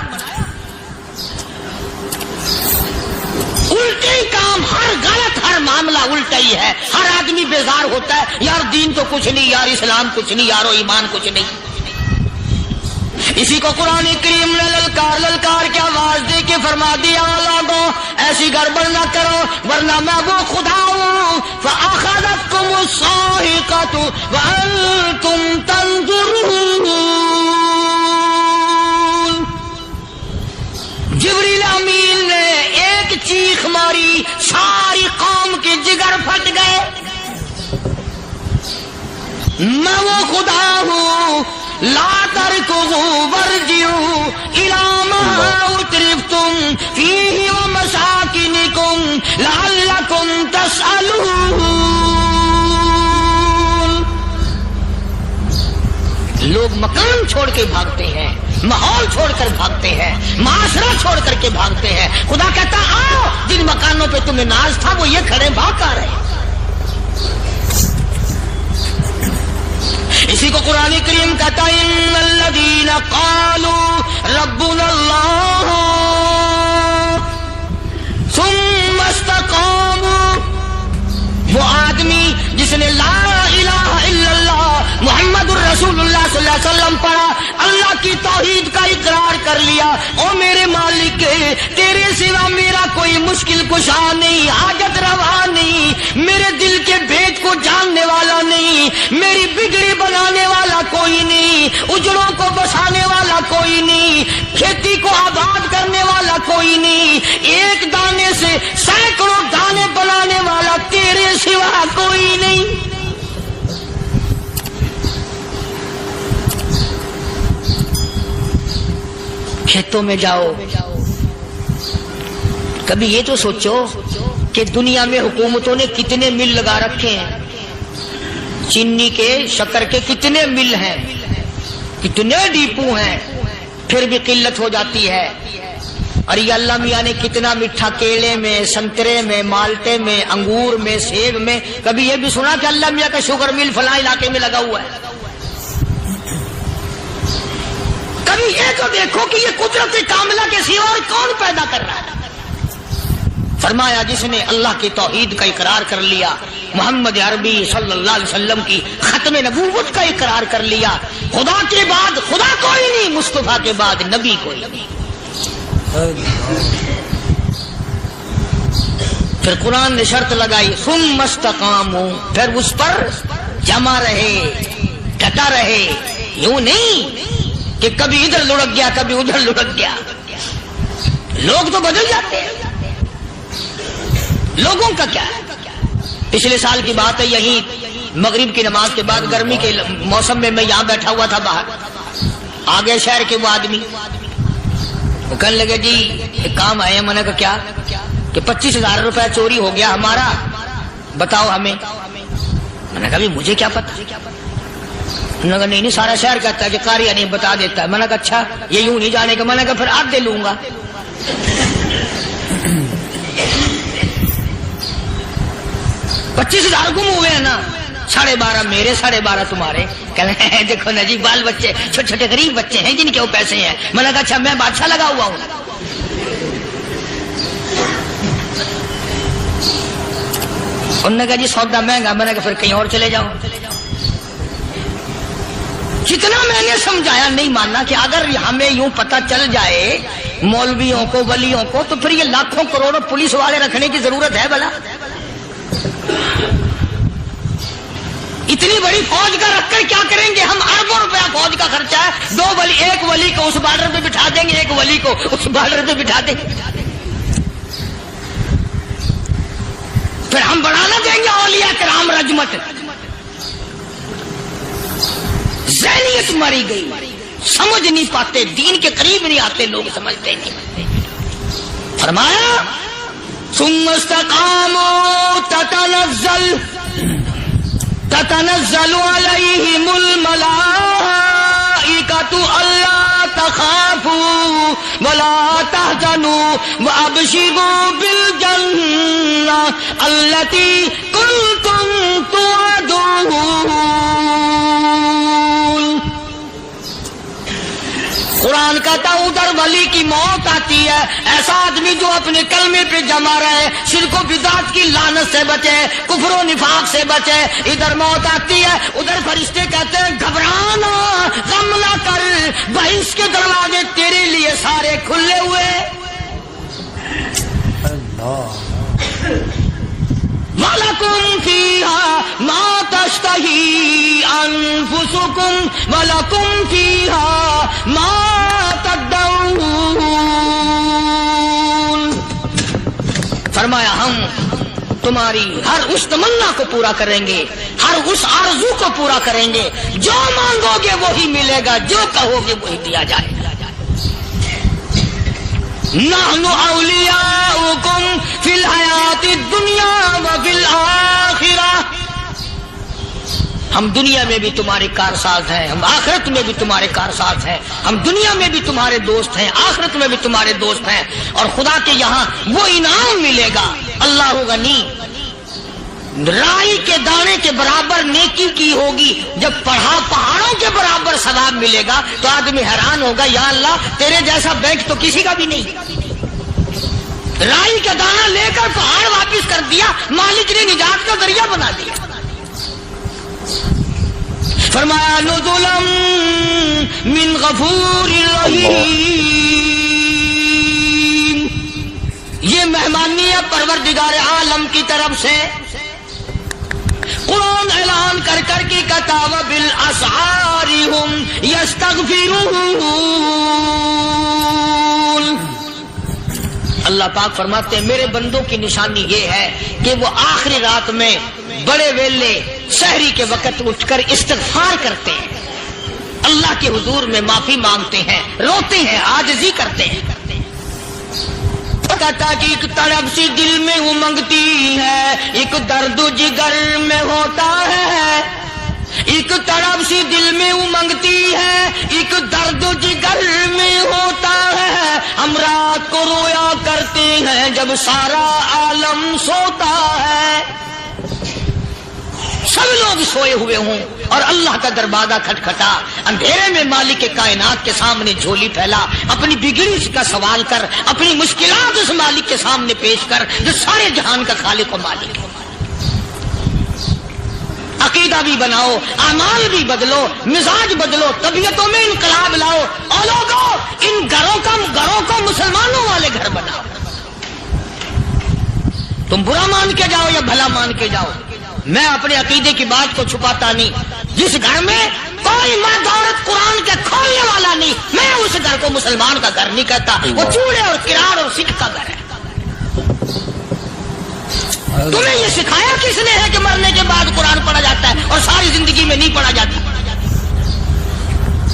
الٹے ہی کام، ہر غلط، ہر معاملہ الٹا ہی ہے۔ ہر آدمی بیزار ہوتا ہے، یار دین تو کچھ نہیں، یار اسلام کچھ نہیں، یارو ایمان کچھ نہیں۔ اسی کو قرآن کریم نے للکار کے آواز دے کے فرما دیا لوگوں ایسی گڑبڑ نہ کرو ورنہ میں وہ خدا ہوں۔ فَأَخَذَتْكُمُ الصَّاعِقَةُ وَأَنْتُمْ تَنظُرُونَ۔ جبریل امین نے ایک چیخ ماری، ساری قوم کے جگر پھٹ گئے۔ میں وہ خدا ہوں لا ترکضوا وارجعوا الی ما اترفتم فیہ ومساکنکم لعلکم تسألون۔ لوگ مکان چھوڑ کے بھاگتے ہیں، ماحول چھوڑ کر بھاگتے ہیں، معاشرہ چھوڑ کر کے بھاگتے ہیں۔ خدا کہتا آؤ جن مکانوں پہ تمہیں ناز تھا وہ یہ کھڑے بھاگ کر رہے ہیں۔ اسی کو قرآن کریم کہتا ہے ان الذین قالوا ربنا اللہ ثم استقاموا، وہ آدمی جس نے لا الہ الا اللہ محمد الرسول اللہ صلی اللہ علیہ وسلم پڑھا، اللہ کی توحید کا اقرار کر لیا، او میرے مالک تیرے سوا میرا کوئی مشکل کشا نہیں، حاجت روا نہیں، میرے دل کے بھید کو جاننے والا نہیں، میری بگڑی بنانے والا کوئی نہیں، اجڑوں کو بسانے والا کوئی نہیں، کھیتی کو آباد کرنے والا کوئی نہیں، ایک دانے سے سینکڑوں دانے بنانے والا تیرے سوا کوئی نہیں۔ کھیتوں میں جاؤ، کبھی یہ تو سوچو کہ دنیا میں حکومتوں نے کتنے مل لگا رکھے ہیں، چینی کے شکر کے کتنے مل ہیں، کتنے ڈیپو ہیں، پھر بھی قلت ہو جاتی ہے۔ اور یہ اللہ میاں نے کتنا میٹھا کیلے میں، سنترے میں، مالٹے میں، انگور میں، سیب میں، کبھی یہ بھی سنا کہ اللہ میاں کا شوگر مل فلاں علاقے میں لگا ہوا ہے؟ کبھی یہ تو دیکھو کہ یہ قدرت کاملہ کے سوا اور کون پیدا کر رہا ہے؟ فرمایا جس نے اللہ کی توحید کا اقرار کر لیا، محمد عربی صلی اللہ علیہ وسلم کی ختم نبوت کا اقرار کر لیا، خدا کے بعد خدا کوئی نہیں، مصطفیٰ کے بعد نبی کوئی نہیں۔ پھر قرآن نے شرط لگائی ثم استقاموا، پھر اس پر جمع رہے، ڈٹا رہے، یوں نہیں کہ کبھی ادھر لڑک گیا کبھی ادھر لڑک گیا۔ لوگ تو بدل جاتے ہیں، لوگوں کا کیا ہے؟ پچھلے سال کی بات ہے، یہی مغرب کی نماز کے بعد گرمی کے موسم میں یہاں بیٹھا ہوا تھا باہر، آگے شہر کے وہ آدمی وہ کہنے لگے جی ایک کام آئے ہیں۔ میں نے کہا کیا؟ کہ 25,000 روپے چوری ہو گیا ہمارا، بتاؤ ہمیں۔ میں نے کہا بھی مجھے کیا پتا؟ انہوں نے کہا نہیں سارا شہر کہتا ہے کہ قاریہ نہیں بتا دیتا ہے۔ میں نے کہا اچھا یہ یوں نہیں جانے کا؟ میں نے کہا پھر آدھے لوں گا۔ 25,000 گم ہوئے ہیں نا، 12.5 میرے 12.5 تمہارے۔ کہنے ہیں دیکھو نا جی بال بچے چھوٹے چھوٹے غریب بچے ہیں جن کے وہ پیسے ہیں۔ میں نے کہا اچھا میں بادشاہ لگا ہوا ہوں؟ انہوں نے کہا جی سودا مہنگا۔ میں نے کہا پھر کہیں اور چلے جاؤ۔ جتنا میں نے سمجھایا نہیں ماننا کہ اگر ہمیں یوں پتہ چل جائے مولویوں کو ولیوں کو تو پھر یہ لاکھوں کروڑوں پولیس والے رکھنے کی ضرورت ہے بھلا؟ اتنی بڑی فوج کا رکھ کر کیا کریں گے ہم؟ اربوں روپیہ فوج کا خرچہ ہے، ایک ولی کو اس بارڈر پہ بٹھا دیں گے، ایک ولی کو اس بارڈر پہ بٹھا دیں گے، پھر ہم بڑھانا دیں گے اولیاء کرام رجمت۔ ذہنیت ماری گئی، سمجھ نہیں پاتے، دین کے قریب نہیں آتے لوگ، سمجھتے نہیں۔ فرمایا ثم استقاموا تتنزل علیہم الملائکۃ الا تخافوا ولا تحزنوا وابشروا بالجنہ التی کنتم توعدون۔ قرآن کہتا ادھر ولی کی موت آتی ہے، ایسا آدمی جو اپنے کلمے پہ جمع رہے، شرک و بدعت کی لعنت سے بچے، کفر و نفاق سے بچے۔ ادھر موت آتی ہے، ادھر فرشتے کہتے ہیں گھبرانا، غم نہ کر، بہشت کے دروازے تیرے لیے سارے کھلے ہوئے۔ وَلَكُمْ فِيهَا مَا تَشْتَهِي أَنفُسُكُمْ وَلَكُمْ فِيهَا مَا تَدَّعُونَ۔ فرمایا ہم تمہاری ہر اس تمنا کو پورا کریں گے، ہر اس آرزو کو پورا کریں گے، جو مانگو گے وہی ملے گا، جو کہو گے وہی دیا جائے گا۔ نحن اولیاؤکم فی الحیات الدنیا وفی الآخرہ، ہم دنیا میں بھی تمہارے کارساز ہیں، ہم آخرت میں بھی تمہارے کارساز ہیں، ہم دنیا میں بھی تمہارے دوست ہیں، آخرت میں بھی تمہارے دوست ہیں، اور خدا کے یہاں وہ انعام ملے گا۔ اللہ غنی، رائی کے دانے کے برابر نیکی کی ہوگی، جب پہاڑوں کے برابر ثواب ملے گا تو آدمی حیران ہوگا، یا اللہ تیرے جیسا بینک تو کسی کا بھی نہیں۔ رائی کا دانہ لے کر پہاڑ واپس کر دیا، مالک نے نجات کا ذریعہ بنا دیا۔ فرمایا نزلا من غفور رحیم، یہ مہمانی ہے پروردگار عالم کی طرف سے۔ قرآن اعلان کر کر کے کتاب بالاسحار ہم یستغفرون، اللہ پاک فرماتے ہیں میرے بندوں کی نشانی یہ ہے کہ وہ آخری رات میں بڑے ویلے سحری کے وقت اٹھ کر استغفار کرتے ہیں، اللہ کے حضور میں معافی مانگتے ہیں، روتے ہیں، عاجزی کرتے ہیں۔ کہتا کہ ایک طرف سی دل میں امنگتی ہے، ایک درد جگر میں ہوتا ہے، ایک طرف سی دل میں امنگتی ہے، ایک درد جگر میں ہوتا ہے، ہم رات کو رویا کرتے ہیں جب سارا عالم سوتا ہے۔ سب لوگ سوئے ہوئے ہوں اور اللہ کا دروازہ کھٹکھٹا، اندھیرے میں مالک کائنات کے سامنے جھولی پھیلا، اپنی بگڑی کا سوال کر، اپنی مشکلات اس مالک کے سامنے پیش کر جو سارے جہان کا خالق و مالک ہے۔ عقیدہ بھی بناؤ، اعمال بھی بدلو، مزاج بدلو، طبیعتوں میں انقلاب لاؤ، اور لوگوں ان گھروں کو مسلمانوں والے گھر بناؤ۔ تم برا مان کے جاؤ یا بھلا مان کے جاؤ، میں اپنے عقیدے کی بات کو چھپاتا نہیں۔ جس گھر میں کوئی مرد عورت قرآن کے کھولنے والا نہیں، میں اس گھر کو مسلمان کا گھر نہیں کہتا، وہ چوڑے اور کرار اور سکھ کا گھر ہے۔ تمہیں یہ سکھایا کس نے ہے کہ مرنے کے بعد قرآن پڑھا جاتا ہے اور ساری زندگی میں نہیں پڑھا جاتا؟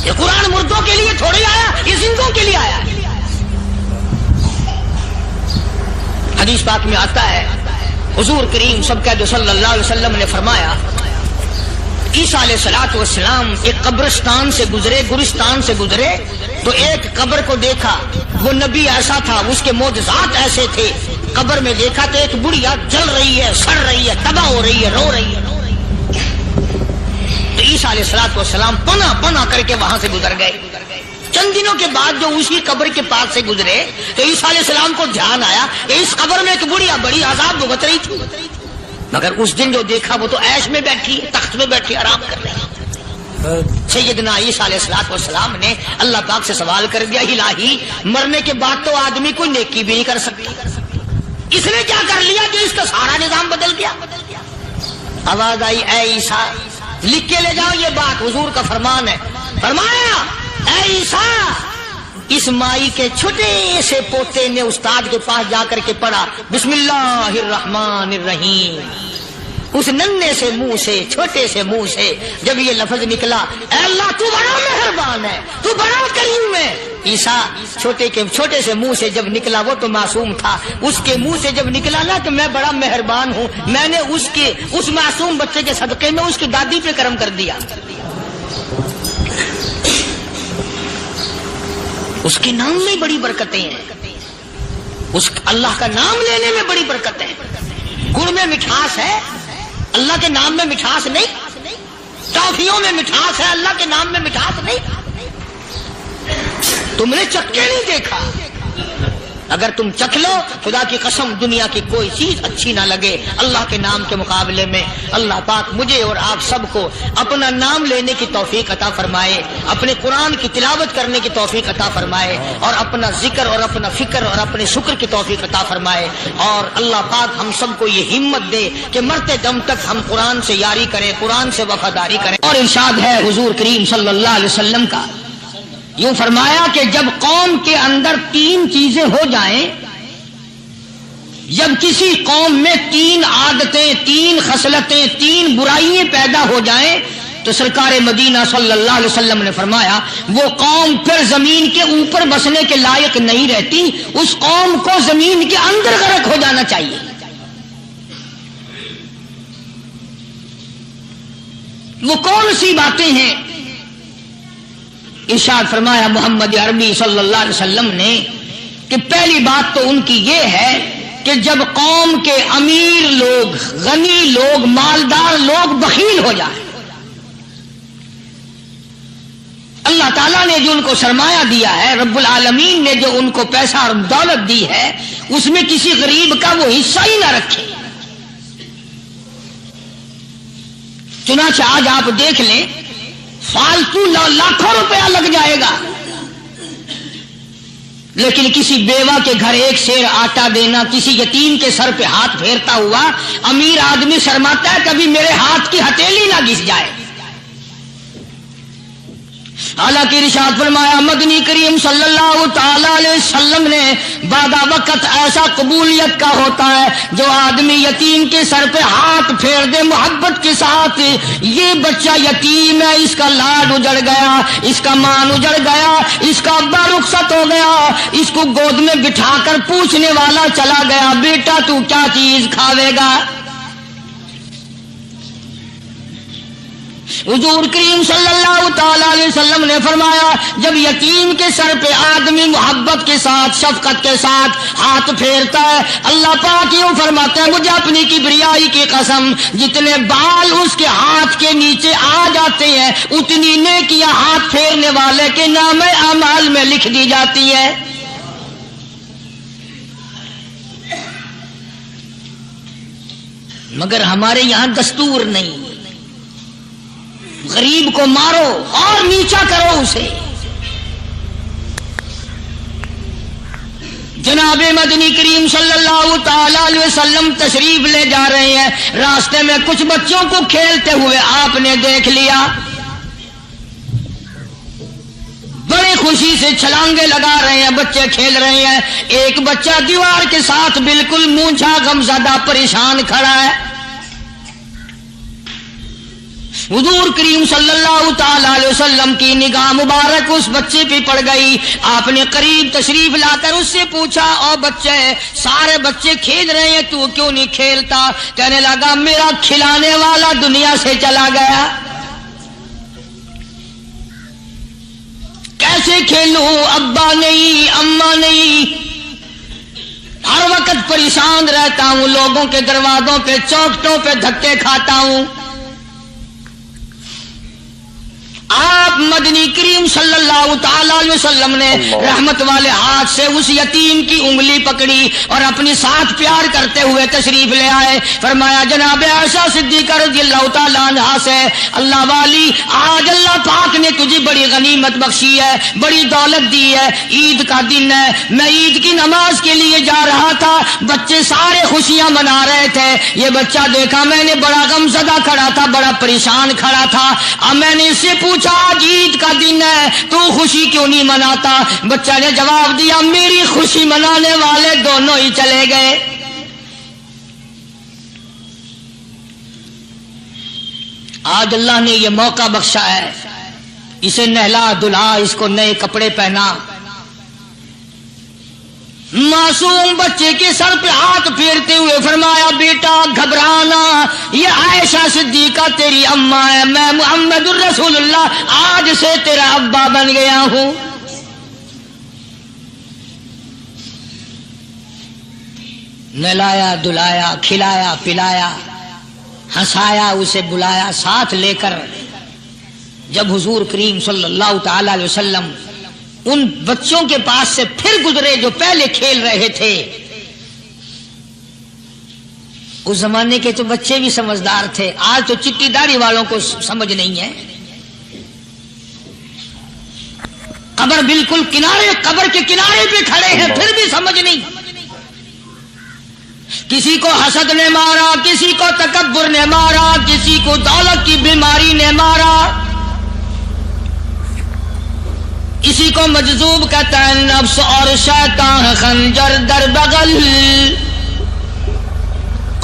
یہ قرآن مردوں کے لیے تھوڑی آیا، یہ زندوں کے لیے آیا۔ حدیث پاک میں آتا ہے حضور کریم سب کا جو صلی اللہ علیہ وسلم نے فرمایا، عیسیٰ علیہ الصلوۃ والسلام ایک قبرستان سے گزرے، گورستان سے گزرے تو ایک قبر کو دیکھا، وہ نبی ایسا تھا، اس کے معجزات ایسے تھے۔ قبر میں دیکھا تو ایک بڑھیا جل رہی ہے، سڑ رہی ہے، تباہ ہو رہی ہے، رو رہی ہے۔ تو عیسیٰ علیہ الصلوۃ والسلام پناہ کر کے وہاں سے گزر گئے۔ چند دنوں کے بعد جو اسی قبر کے پاس سے گزرے تو عیسیٰ علیہ السلام کو دھیان آیا کہ اس قبر میں ایک بڑھیا بڑی عذاب بھگت رہی تھی، مگر اس دن جو دیکھا وہ تو عیش میں بیٹھی، تخت میں بیٹھی آرام کر رہی ہے۔ سیدنا عیسیٰ علیہ الصلوۃ والسلام نے اللہ پاک سے سوال کر دیا، الہی مرنے کے بعد تو آدمی کوئی نیکی بھی نہیں کر سکتا، اس نے کیا کر لیا کہ اس کا سارا نظام بدل گیا؟ آواز آئی، اے عیسیٰ لکھ کے لے جاؤ یہ بات، حضور کا فرمان ہے۔ فرمایا، اے عیسیٰ اس مائی کے چھوٹے سے پوتے نے استاد کے پاس جا کر کے پڑھا بسم اللہ الرحمن الرحیم، اس ننھے سے منہ سے، چھوٹے سے منہ سے جب یہ لفظ نکلا، اے اللہ تو بڑا مہربان ہے، تو بڑا کریم ہے۔ عیسیٰ چھوٹے سے منہ سے جب نکلا، وہ تو معصوم تھا، اس کے منہ سے جب نکلا نا تو میں بڑا مہربان ہوں، میں نے اس معصوم بچے کے صدقے میں اس کی دادی پہ کرم کر دیا۔ اس کے نام میں بڑی برکتیں ہیں، اس اللہ کا نام لینے میں بڑی برکتیں ہیں۔ گڑ میں مٹھاس ہے، اللہ کے نام میں مٹھاس نہیں۔ ٹافیوں میں مٹھاس ہے، اللہ کے نام میں مٹھاس نہیں۔ تم نے چکھ کے نہیں دیکھا، اگر تم چکھ لو خدا کی قسم دنیا کی کوئی چیز اچھی نہ لگے اللہ کے نام کے مقابلے میں۔ اللہ پاک مجھے اور آپ سب کو اپنا نام لینے کی توفیق عطا فرمائے، اپنے قرآن کی تلاوت کرنے کی توفیق عطا فرمائے، اور اپنا ذکر اور اپنا فکر اور اپنے شکر کی توفیق عطا فرمائے، اور اللہ پاک ہم سب کو یہ ہمت دے کہ مرتے دم تک ہم قرآن سے یاری کریں، قرآن سے وفاداری کریں۔ اور ارشاد ہے حضور کریم صلی اللہ علیہ وسلم کا، یوں فرمایا کہ جب قوم کے اندر تین چیزیں ہو جائیں، جب کسی قوم میں 3 عادتیں، 3 خصلتیں، 3 برائیاں پیدا ہو جائیں تو سرکار مدینہ صلی اللہ علیہ وسلم نے فرمایا وہ قوم پھر زمین کے اوپر بسنے کے لائق نہیں رہتی، اس قوم کو زمین کے اندر غرق ہو جانا چاہیے۔ وہ کون سی باتیں ہیں؟ ارشاد فرمایا محمد عربی صلی اللہ علیہ وسلم نے کہ پہلی بات تو ان کی یہ ہے کہ جب قوم کے امیر لوگ، غنی لوگ، مالدار لوگ بخیل ہو جائیں، اللہ تعالیٰ نے جو ان کو سرمایہ دیا ہے، رب العالمین نے جو ان کو پیسہ اور دولت دی ہے، اس میں کسی غریب کا وہ حصہ ہی نہ رکھے۔ چنانچہ آج آپ دیکھ لیں فالتو لاکھوں روپیہ لگ جائے گا، لیکن کسی بیوہ کے گھر 1 سیر آٹا دینا، کسی یتیم کے سر پہ ہاتھ پھیرتا ہوا امیر آدمی شرماتا ہے کبھی میرے ہاتھ کی ہتھیلی نہ گھس جائے۔ حالانکہ ارشاد فرمایا مدنی کریم صلی اللہ تعالی علیہ وسلم نے بعد وقت ایسا قبولیت کا ہوتا ہے جو آدمی یتیم کے سر پہ ہاتھ پھیر دے محبت کے ساتھ، یہ بچہ یتیم ہے، اس کا لاڈ اجڑ گیا، اس کا مان اجڑ گیا، اس کا ابا رخصت ہو گیا، اس کو گود میں بٹھا کر پوچھنے والا چلا گیا بیٹا تو کیا چیز کھاوے گا؟ حضور کریم صلی اللہ تعالی علیہ وسلم نے فرمایا جب یتیم کے سر پہ آدمی محبت کے ساتھ، شفقت کے ساتھ ہاتھ پھیرتا ہے، اللہ پاک یوں فرماتا ہے مجھے اپنی کبریائی کی قسم جتنے بال اس کے ہاتھ کے نیچے آ جاتے ہیں اتنی نیکیاں ہاتھ پھیرنے والے کے نام اعمال میں لکھ دی جاتی ہے۔ مگر ہمارے یہاں دستور نہیں، غریب کو مارو اور نیچا کرو اسے۔ جناب مدنی کریم صلی اللہ تعالی علیہ وسلم تشریف لے جا رہے ہیں، راستے میں کچھ بچوں کو کھیلتے ہوئے آپ نے دیکھ لیا، بڑی خوشی سے چھلانگے لگا رہے ہیں، بچے کھیل رہے ہیں، ایک بچہ دیوار کے ساتھ بالکل مونچھا غمزدہ پریشان کھڑا ہے۔ حضور کریم صلی اللہ تعالی علیہ وسلم کی نگاہ مبارک اس بچے پہ پڑ گئی، آپ نے قریب تشریف لا کر اس سے پوچھا او بچے، سارے بچے کھیل رہے ہیں تو کیوں نہیں کھیلتا؟ کہنے لگا میرا کھلانے والا دنیا سے چلا گیا، کیسے کھیلوں؟ ابا نہیں، اماں نہیں، ہر وقت پریشان رہتا ہوں، لوگوں کے دروازوں پہ چوکھٹوں پہ دھکے کھاتا ہوں۔ آپ مدنی کریم صلی اللہ تعالی علیہ وسلم نے رحمت والے ہاتھ سے اس یتیم کی انگلی پکڑی اور اپنی ساتھ پیار کرتے ہوئے تشریف لے آئے، فرمایا جناب عائشہ صدیقہ رضی اللہ تعالی عنہا سے اللہ والی آج اللہ پاک نے تجھے بڑی غنیمت بخشی ہے، بڑی دولت دی ہے، عید کا دن ہے، میں عید کی نماز کے لیے جا رہا تھا، بچے سارے خوشیاں منا رہے تھے، یہ بچہ دیکھا میں نے بڑا غمزدہ کھڑا تھا، بڑا پریشان کھڑا تھا، اب میں نے اس سے پوچھا آج عید کا دن ہے تو خوشی کیوں نہیں مناتا؟ بچہ نے جواب دیا میری خوشی منانے والے دونوں ہی چلے گئے۔ آج اللہ نے یہ موقع بخشا ہے، اسے نہلا دھلا، اس کو نئے کپڑے پہنا، معصوم بچے کے سر پہ ہاتھ پھیرتے ہوئے فرمایا بیٹا گھبرانا، یہ عائشہ صدیقہ تیری اماں ہے، میں محمد الرسول اللہ آج سے تیرا ابا بن گیا ہوں۔ نہلایا دھلایا، کھلایا پلایا، ہنسایا، اسے بلایا ساتھ لے کر، جب حضور کریم صلی اللہ تعالی علیہ وسلم ان بچوں کے پاس سے پھر گزرے جو پہلے کھیل رہے تھے، اس زمانے کے تو بچے بھی سمجھدار تھے، آج تو چٹی داڑھی والوں کو سمجھ نہیں ہے، قبر بالکل کنارے، قبر کے کنارے پہ کھڑے ہیں پھر بھی سمجھ نہیں، کسی کو حسد نے مارا، کسی کو تکبر نے مارا، کسی کو دولت کی بیماری نے مارا، اسی کو مجذوب کہتا ہے، نفس اور شیطان خنجر در بغل،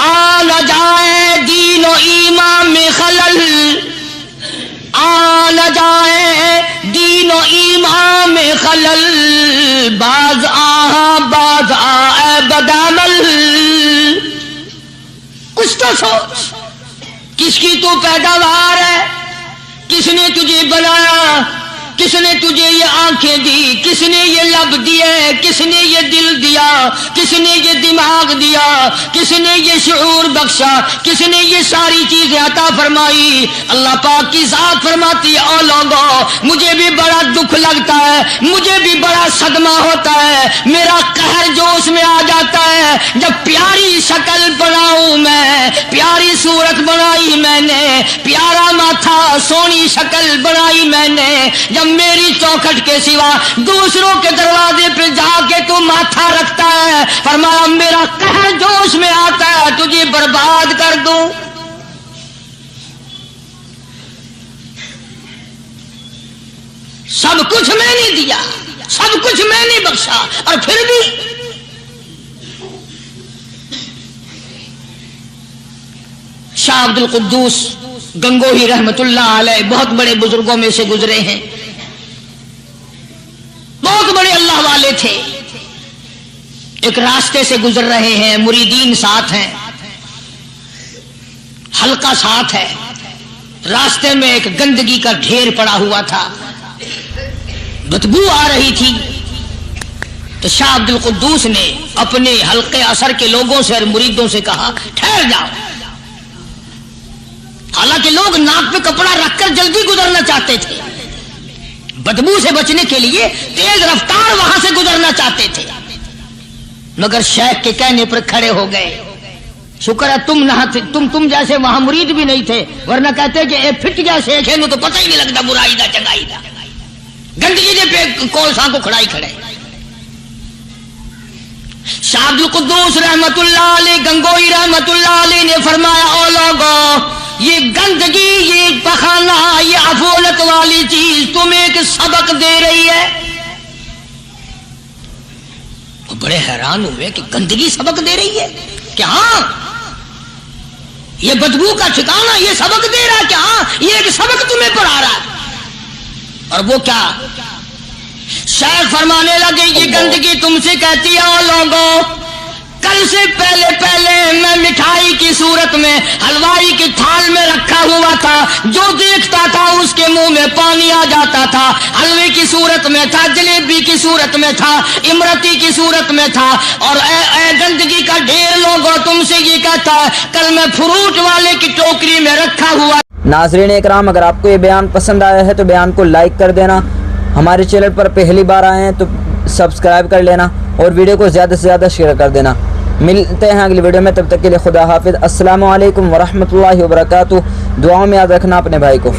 آ نہ جائے دین و ایمان میں خلل، آ نہ جائے دین و ایمان میں خلل، باز آئے بدعمل۔ کچھ تو سوچ، کس کی تو پیداوار ہے، کس نے تجھے بنایا، کس نے تجھے یہ آنکھیں دی، کس نے یہ لب دیے، کس نے یہ دل دیا، کس نے یہ دماغ دیا، کس نے یہ شعور بخشا، کس نے یہ ساری چیزیں عطا فرمائی؟ اللہ پاک کی ذات فرماتی ہے او لوگوں مجھے بھی بڑا دکھ لگتا ہے، مجھے بھی بڑا صدمہ ہوتا ہے، میرا قہر جوش میں آ جاتا ہے جب پیاری شکل بناؤں میں، پیاری صورت بنائی میں نے، پیارا ماتھا سونی شکل بنائی میں نے، جب میری چوکھٹ کے سوا دوسروں کے دروازے پہ جا کے تو ماتھا رکھتا ہے، فرمایا میرا قہر جوش میں آتا ہے تجھے برباد کر دوں۔ سب کچھ میں نے دیا، سب کچھ میں نے بخشا، اور پھر بھی شاہ عبد القدوس گنگوہی رحمت اللہ علیہ بہت بڑے بزرگوں میں سے گزرے ہیں، بہت بڑے اللہ والے تھے۔ ایک راستے سے گزر رہے ہیں، مریدین ساتھ ہیں، حلقہ ساتھ ہے، راستے میں ایک گندگی کا ڈھیر پڑا ہوا تھا، بدبو آ رہی تھی، تو شاہ عبد القدوس نے اپنے حلقے اثر کے لوگوں سے اور مریدوں سے کہا ٹھہر جاؤ۔ حالانکہ لوگ ناک پہ کپڑا رکھ کر جلدی گزرنا چاہتے تھے، بدبو سے بچنے کے لیے تیز رفتار وہاں سے گزرنا چاہتے تھے، مگر شیخ کے کہنے پر کھڑے ہو گئے۔ شکر ہے تم نہ تم جیسے وہاں مرید بھی نہیں تھے، ورنہ کہتے کہ اے پھٹ گیا شیخ ہے تو پتہ ہی نہیں لگتا برائی دا چنگائی دا، گندگی دے پہ کول سان کو کھڑائی کھڑے۔ شاہ عبد القدوس رحمت اللہ علیہ گنگوئی رحمت اللہ علیہ نے فرمایا او لوگوں یہ گندگی، یہ پخانہ، یہ افولت والی چیز تمہیں ایک سبق دے رہی ہے۔ وہ بڑے حیران ہوئے کہ گندگی سبق دے رہی ہے کہ ہاں یہ بدبو کا ٹھکانہ یہ سبق دے رہا ہے کہ ہاں یہ ایک سبق تمہیں پڑھا رہا ہے۔ اور وہ کیا؟ شیخ فرمانے لگے یہ گندگی تم سے کہتی ہے او لوگوں کل سے پہلے میں مٹھائی کی صورت میں حلوائی کی تھال میں رکھا ہوا تھا، جو دیکھتا تھا اس کے منہ میں پانی آ جاتا تھا، حلوے کی صورت میں تھا، جلیبی کی صورت میں تھا، امرتی کی صورت میں تھا، اور اے گندگی کا ڈھیر لوگوں تم سے یہ کہتا ہے کل میں فروٹ والے کی ٹوکری میں رکھا ہوا۔
ناظرین اکرام اگر آپ کو یہ بیان پسند آیا ہے تو بیان کو لائک کر دینا، ہمارے چینل پر پہلی بار آئے ہیں تو سبسکرائب کر لینا اور ویڈیو کو زیادہ سے زیادہ شیئر کر دینا۔ ملتے ہیں اگلی ویڈیو میں، تب تک کے لیے خدا حافظ۔ السلام علیکم ورحمۃ اللہ وبرکاتہ۔ دعاؤں میں یاد رکھنا اپنے بھائی کو۔